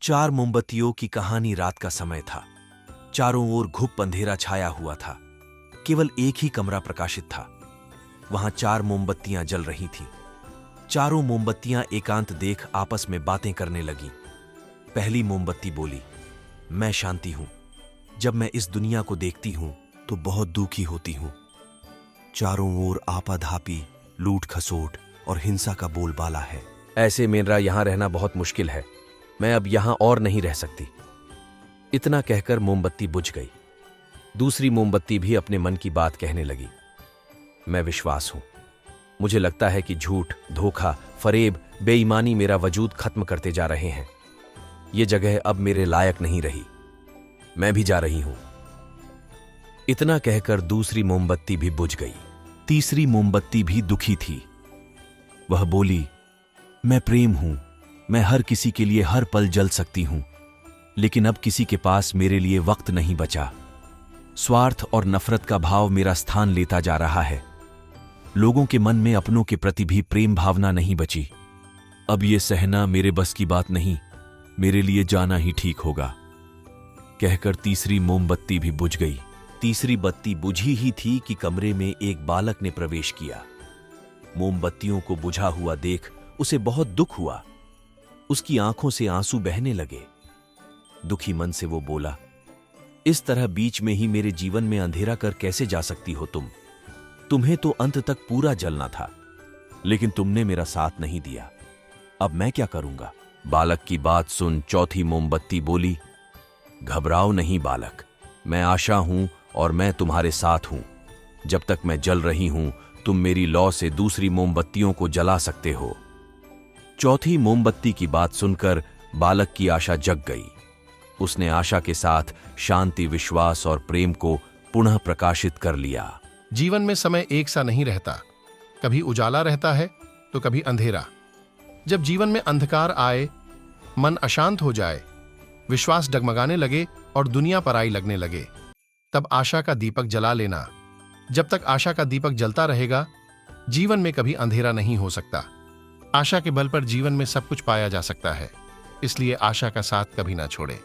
चार मोमबत्तियों की कहानी। रात का समय था। चारों ओर घुप अंधेरा छाया हुआ था। केवल एक ही कमरा प्रकाशित था। वहां चार मोमबत्तियां जल रही थीं। चारों मोमबत्तियां एकांत देख आपस में बातें करने लगीं। पहली मोमबत्ती बोली, मैं शांति हूं। जब मैं इस दुनिया को देखती हूं तो बहुत दुखी होती हूं। चारों ओर आपाधापी, लूट खसोट और हिंसा का बोलबाला है। ऐसे मेरा यहां रहना बहुत मुश्किल है। मैं अब यहां और नहीं रह सकती। इतना कहकर मोमबत्ती बुझ गई। दूसरी मोमबत्ती भी अपने मन की बात कहने लगी। मैं विश्वास हूं। मुझे लगता है कि झूठ, धोखा, फरेब, बेईमानी मेरा वजूद खत्म करते जा रहे हैं। ये जगह अब मेरे लायक नहीं रही। मैं भी जा रही हूं। इतना कहकर दूसरी मोमबत्ती भी बुझ गई। तीसरी मोमबत्ती भी दुखी थी। वह बोली, मैं प्रेम हूं। मैं हर किसी के लिए हर पल जल सकती हूं, लेकिन अब किसी के पास मेरे लिए वक्त नहीं बचा। स्वार्थ और नफरत का भाव मेरा स्थान लेता जा रहा है। लोगों के मन में अपनों के प्रति भी प्रेम भावना नहीं बची। अब ये सहना मेरे बस की बात नहीं। मेरे लिए जाना ही ठीक होगा। कहकर तीसरी मोमबत्ती भी बुझ गई। तीसरी बत्ती बुझी ही थी कि कमरे में एक बालक ने प्रवेश किया। मोमबत्तियों को बुझा हुआ देख उसे बहुत दुख हुआ। उसकी आंखों से आंसू बहने लगे। दुखी मन से वो बोला, इस तरह बीच में ही मेरे जीवन में अंधेरा कर कैसे जा सकती हो तुम? तुम्हें तो अंत तक पूरा जलना था, लेकिन तुमने मेरा साथ नहीं दिया। अब मैं क्या करूंगा? बालक की बात सुन चौथी मोमबत्ती बोली, घबराओ नहीं बालक, मैं आशा हूं और मैं तुम्हारे साथ हूं। जब तक मैं जल रही हूं, तुम मेरी लौ से दूसरी मोमबत्तियों को जला सकते हो। चौथी मोमबत्ती की बात सुनकर बालक की आशा जग गई। उसने आशा के साथ शांति, विश्वास और प्रेम को पुनः प्रकाशित कर लिया। जीवन में समय एक सा नहीं रहता। कभी उजाला रहता है तो कभी अंधेरा। जब जीवन में अंधकार आए, मन अशांत हो जाए, विश्वास डगमगाने लगे और दुनिया पराई लगने लगे, तब आशा का दीपक जला लेना। जब तक आशा का दीपक जलता रहेगा, जीवन में कभी अंधेरा नहीं हो सकता। आशा के बल पर जीवन में सब कुछ पाया जा सकता है। इसलिए आशा का साथ कभी ना छोड़े।